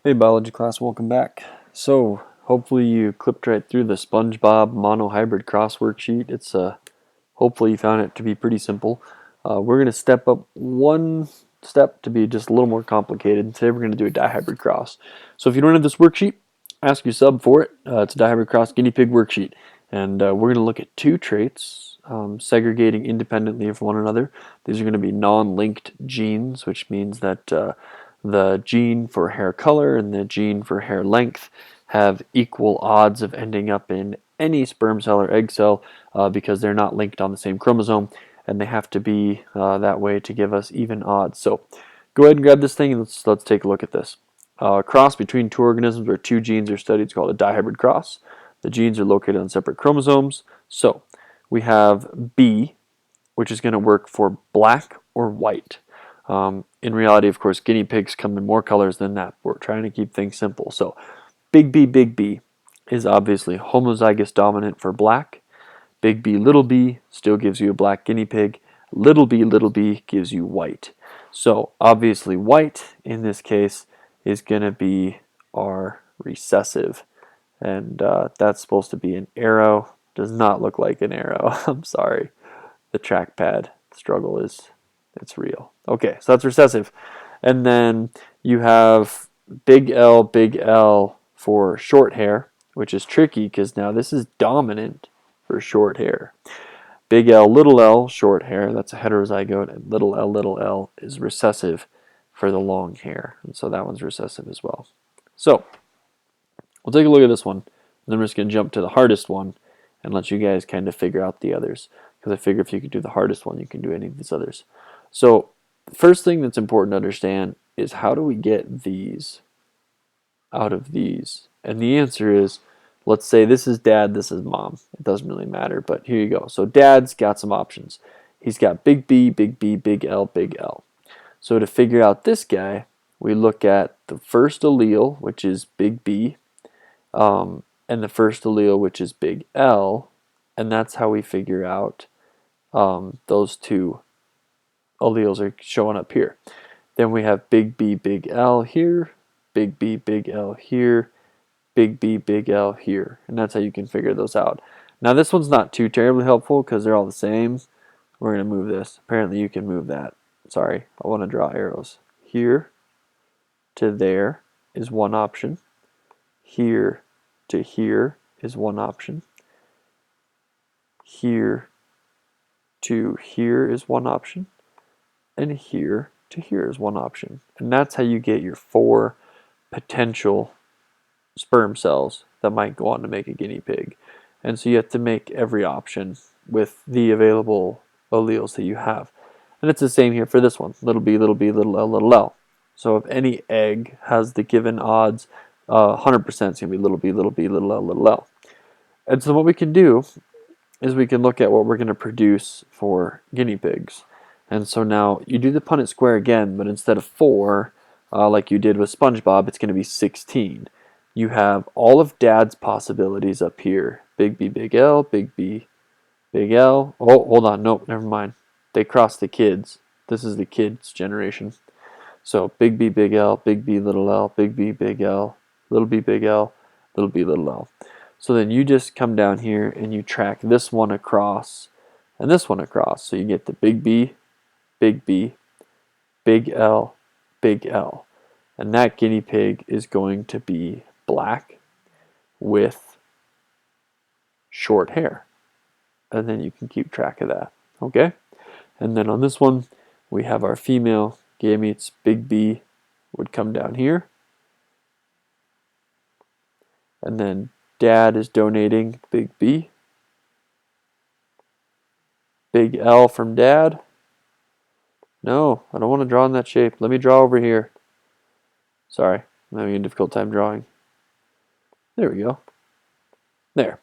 Hey biology class, welcome back. So hopefully you clipped right through the SpongeBob mono-hybrid cross worksheet. It's hopefully you found it to be pretty simple. We're going to step up one step to be just a little more complicated. Today we're going to do a dihybrid cross. So if you don't have this worksheet, ask your sub for it. It's a dihybrid cross guinea pig worksheet. And we're going to look at two traits segregating independently from one another. These are going to be non-linked genes, which means that the gene for hair color and the gene for hair length have equal odds of ending up in any sperm cell or egg cell because they're not linked on the same chromosome, and they have to be that way to give us even odds. So go ahead and grab this thing and let's take a look at this. A cross between two organisms where two genes are studied is called a dihybrid cross. The genes are located on separate chromosomes. So we have B, which is going to work for black or white. In reality, of course, guinea pigs come in more colors than that. We're trying to keep things simple. So big B is obviously homozygous dominant for black. Big B little b still gives you a black guinea pig. Little b gives you white. So obviously white in this case is going to be our recessive. And that's supposed to be an arrow. Does not look like an arrow. I'm sorry. The trackpad struggle it's real. Okay, so that's recessive. And then you have big L for short hair, which is tricky because now this is dominant for short hair. Big L, short hair, that's a heterozygote, and little l is recessive for the long hair. And so that one's recessive as well. So we'll take a look at this one, and then we're just going to jump to the hardest one and let you guys kind of figure out the others. Because I figure if you could do the hardest one, you can do any of these others. So the first thing that's important to understand is how do we get these out of these? And the answer is, let's say this is dad, this is mom. It doesn't really matter, but here you go. So dad's got some options. He's got big B, big L, big L. So to figure out this guy, we look at the first allele, which is big B, and the first allele, which is big L, and that's how we figure out those two alleles are showing up here. Then we have big B, big L here, big B, big L here, big B, big L here. And that's how you can figure those out. Now this one's not too terribly helpful because they're all the same. We're going to move this. Apparently you can move that. Sorry, I want to draw arrows. Here to there is one option. Here to here is one option. Here to here is one option. And here to here is one option. And that's how you get your 4 potential sperm cells that might go on to make a guinea pig. And so you have to make every option with the available alleles that you have. And it's the same here for this one, little b, little l, little l. So if any egg has the given odds, 100% is going to be little b, little l, little l. And so what we can do is we can look at what we're going to produce for guinea pigs. And so now you do the Punnett square again, but instead of 4, like you did with SpongeBob, it's going to be 16. You have all of Dad's possibilities up here. Big B, big L, big B, big L. Oh, hold on. Nope, never mind. They crossed the kids. This is the kids' generation. So big B, big L, big B, little l, big B, big L, little b, big L, little b, little l. So then you just come down here and you track this one across and this one across. So you get the big B, big L, big L. And that guinea pig is going to be black with short hair. And then you can keep track of that. Okay? And then on this one, we have our female gametes. Big B would come down here. And then dad is donating big B. Big L from dad. No, I don't want to draw in that shape. Let me draw over here. Sorry, I'm having a difficult time drawing. There we go. There.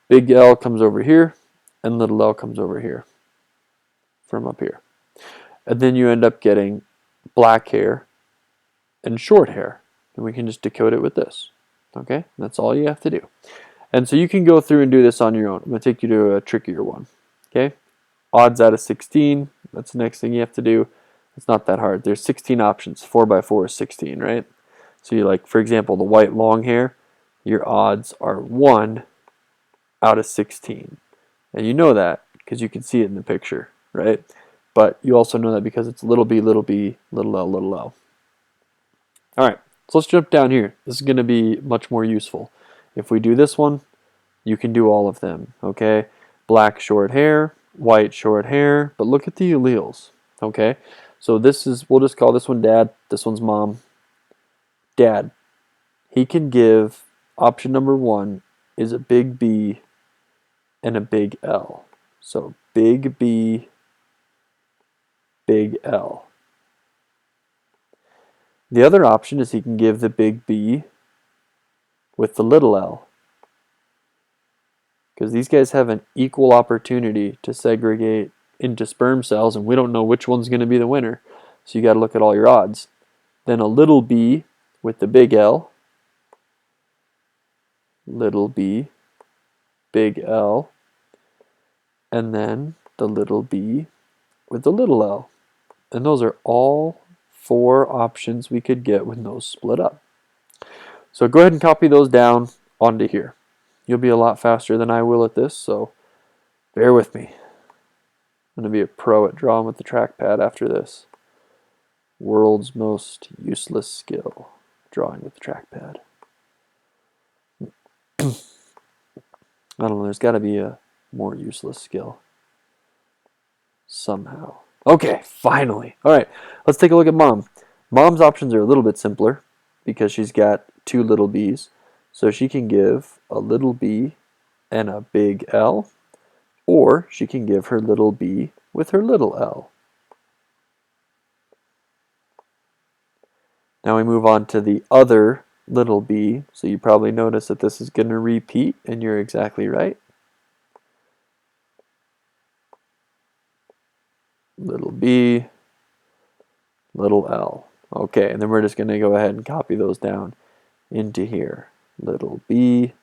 Big L comes over here, and little l comes over here from up here. And then you end up getting black hair and short hair. And we can just decode it with this. Okay, that's all you have to do. And so you can go through and do this on your own. I'm going to take you to a trickier one. Okay, odds out of 16. That's the next thing you have to do. It's not that hard. There's 16 options. 4 by 4 is 16, right? So you like, for example, the white long hair, your odds are 1 out of 16. And you know that because you can see it in the picture, right? But you also know that because it's little b, little l, little l. All right, so let's jump down here. This is going to be much more useful. If we do this one, you can do all of them, okay? Black short hair, white short hair, but look at the alleles, okay? So this is, we'll just call this one dad, this one's mom. Dad, he can give, option number 1 is a big B and a big L. So big B, big L. The other option is he can give the big B with the little l. Because these guys have an equal opportunity to segregate into sperm cells, and we don't know which one's going to be the winner. So you got to look at all your odds. Then a little b with the big L, little b, big L, and then the little b with the little l. And those are all 4 options we could get when those split up. So go ahead and copy those down onto here. You'll be a lot faster than I will at this, so bear with me. I'm going to be a pro at drawing with the trackpad after this. World's most useless skill, drawing with the trackpad. I don't know, there's got to be a more useless skill. Somehow. Okay, finally. All right, let's take a look at mom. Mom's options are a little bit simpler because she's got 2 little b's. So she can give a little b and a big L, or she can give her little b with her little l. Now we move on to the other little b. So you probably notice that this is going to repeat, and you're exactly right. Little b, little l. Okay, and then we're just going to go ahead and copy those down into here. Little b,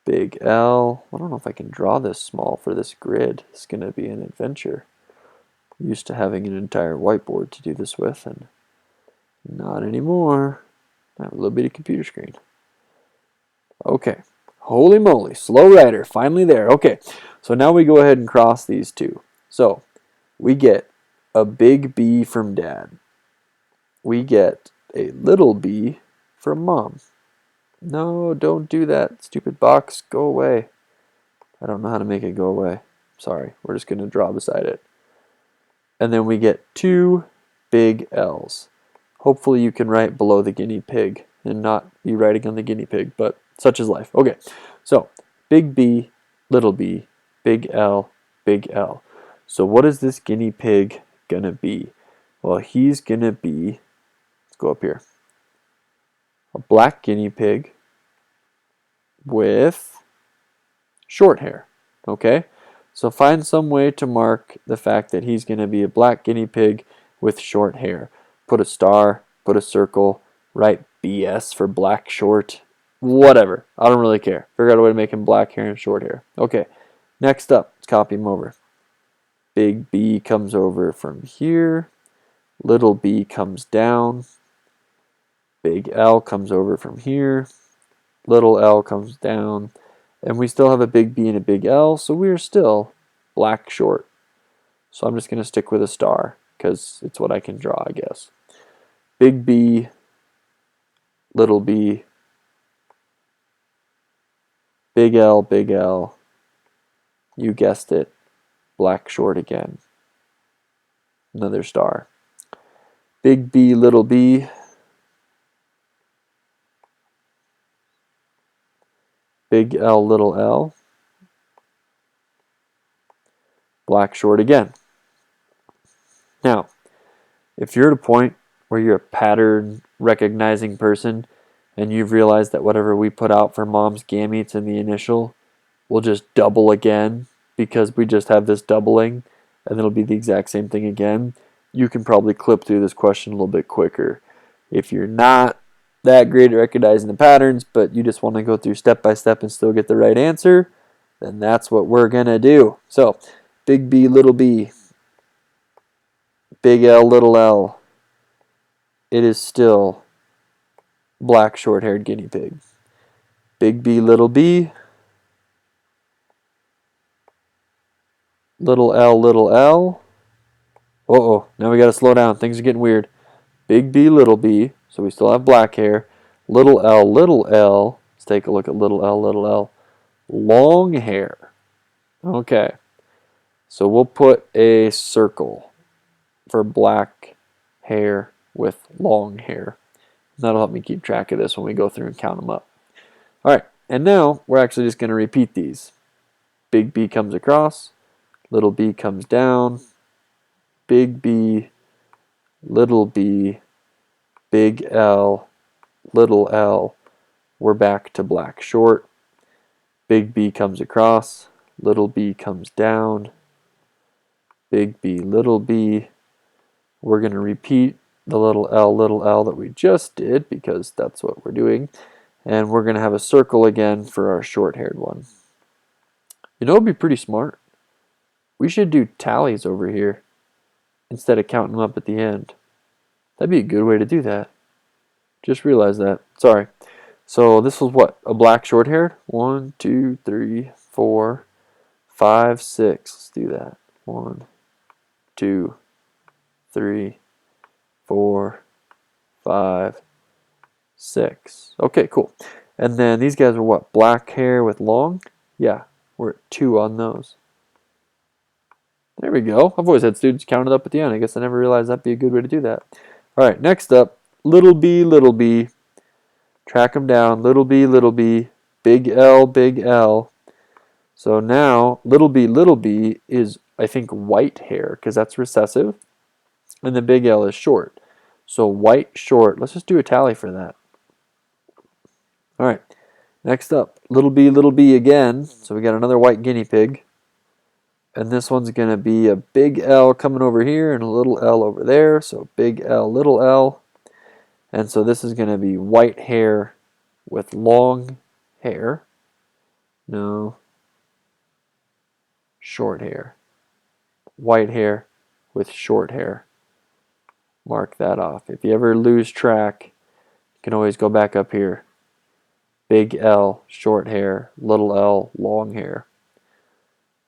big L. I don't know if I can draw this small for this grid. It's going to be an adventure. I'm used to having an entire whiteboard to do this with, and not anymore. I have a little bitty computer screen. Okay. Holy moly. Slow writer. Finally there. Okay. So now we go ahead and cross these two. So we get a big B from dad. We get a little b from mom. No, don't do that, stupid box. Go away. I don't know how to make it go away. Sorry. We're just going to draw beside it. And then we get 2 big L's. Hopefully you can write below the guinea pig and not be writing on the guinea pig, but such is life. Okay, so big B, big L, big L. So what is this guinea pig going to be? Well, he's going to be, let's go up here, a black guinea pig with short hair, okay? So find some way to mark the fact that he's going to be a black guinea pig with short hair. Put a star, put a circle, write BS for black short, whatever. I don't really care. Figure out a way to make him black hair and short hair. Okay, next up, let's copy him over. Big B comes over from here. Little b comes down. Big L comes over from here. Little l comes down. And we still have a big B and a big L, so we're still black short. So I'm just going to stick with a star because it's what I can draw, I guess. Big B, little b, big L, you guessed it, black short again. Another star. Big B, little b, big L, little l, black short again. Now, if you're at a point where you're a pattern recognizing person and you've realized that whatever we put out for mom's gametes in the initial will just double again because we just have this doubling and it'll be the exact same thing again, you can probably clip through this question a little bit quicker. If you're not that great at recognizing the patterns, but you just want to go through step by step and still get the right answer, then that's what we're going to do. So, big B, little b, big L, little l. It is still black short-haired guinea pig. Big B, little b, little l, little l. Uh-oh, now we got to slow down. Things are getting weird. Big B, little b, so we still have black hair. Little l, little l. Let's take a look at little l, little l. Long hair. Okay, so we'll put a circle for black hair with long hair. That'll help me keep track of this when we go through and count them up. All right, and now we're actually just going to repeat these. Big B comes across, little b comes down, big B, little b, big L, little l. We're back to black short. Big B comes across, little b comes down, big B, little b. We're going to repeat the little l that we just did because that's what we're doing. And we're going to have a circle again for our short-haired one. You know, it'd be pretty smart. We should do tallies over here instead of counting them up at the end. That'd be a good way to do that. Just realized that. Sorry. So this was what? A black short-haired? 1, 2, 3, 4, 5, 6. Let's do that. 1, 2, 3, 4, 5, 6. Okay, cool. And then these guys are what? Black hair with long? Yeah, we're at 2 on those. There we go. I've always had students count it up at the end. I guess I never realized that'd be a good way to do that. All right, next up, little b, little b. Track them down. Little b, big L, big L. So now, little b is, I think, white hair because that's recessive. And the big L is short. So white, short. Let's just do a tally for that. All right, next up, little b again. So we got another white guinea pig. And this one's going to be a big L coming over here and a little L over there. So big L, little L. And so this is going to be white hair with long hair. No. Short hair. White hair with short hair. Mark that off. If you ever lose track, you can always go back up here. Big L, short hair. Little L, long hair.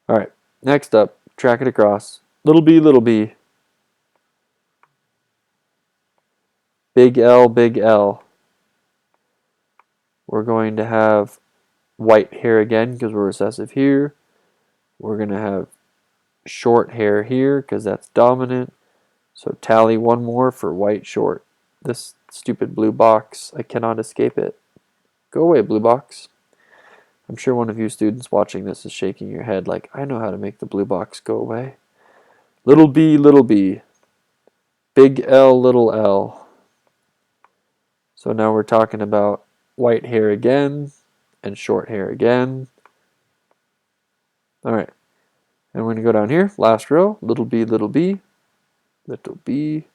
All right. Next up, track it across. Little b. Big L, big L. We're going to have white hair again because we're recessive here. We're going to have short hair here because that's dominant. So tally one more for white short. This stupid blue box, I cannot escape it. Go away, blue box. I'm sure one of you students watching this is shaking your head like, I know how to make the blue box go away. Little b. Big L, little l. So now we're talking about white hair again and short hair again. All right. And we're going to go down here, last row, little b, little b, little b,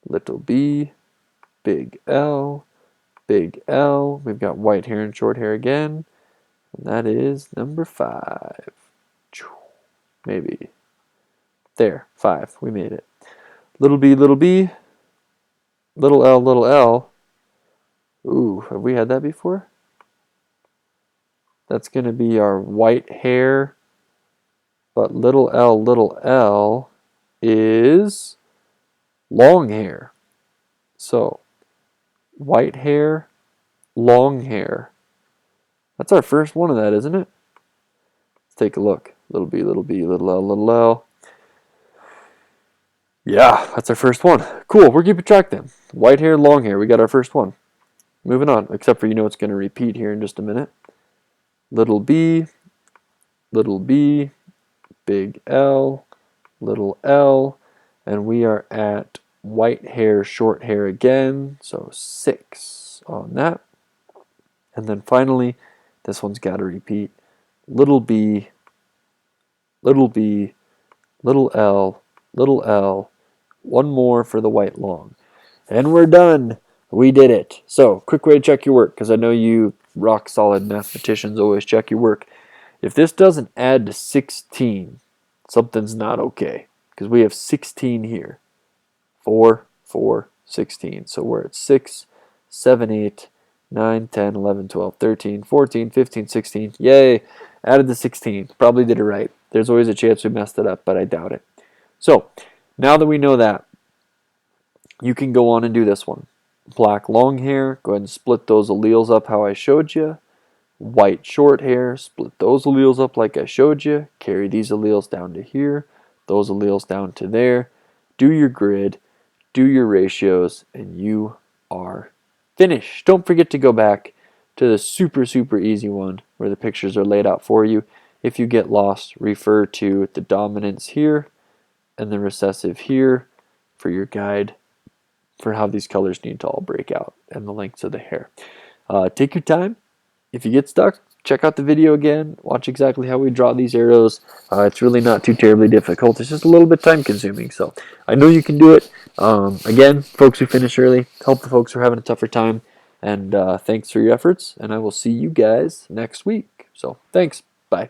little b, big L, big L. We've got white hair and short hair again. And that is number 5. Maybe. There, 5. We made it. Little b, little L, little L. Ooh, have we had that before? That's going to be our white hair, but little l is long hair. So, white hair, long hair. That's our first one of that, isn't it? Let's take a look. Little b, little l. Yeah, that's our first one. Cool, we're keeping track then. White hair, long hair, we got our first one. Moving on, except for it's going to repeat here in just a minute. Little b, big L, little l, and we are at white hair, short hair again, so 6 on that. And then finally, this one's got to repeat. Little b, little l, one more for the white long. And we're done. We did it. So, quick way to check your work, because I know you rock solid mathematicians always check your work. If this doesn't add to 16, something's not okay, because we have 16 here. 4, 4, 16. So we're at 6, 7, 8, 9, 10, 11, 12, 13, 14, 15, 16. Yay! Added the 16. Probably did it right. There's always a chance we messed it up, but I doubt it. So, now that we know that, you can go on and do this one. Black long hair, go ahead and split those alleles up how I showed you. White short hair, split those alleles up like I showed you. Carry these alleles down to here, those alleles down to there. Do your grid, do your ratios, and you are finished. Don't forget to go back to the super easy one where the pictures are laid out for you. If you get lost, refer to the dominance here and the recessive here for your guide for how these colors need to all break out and the lengths of the hair. Take your time. If you get stuck, check out the video again. Watch exactly how we draw these arrows. It's really not too terribly difficult. It's just a little bit time consuming. So I know you can do it. Again, folks who finish early, help the folks who are having a tougher time. And thanks for your efforts. And I will see you guys next week. So thanks. Bye.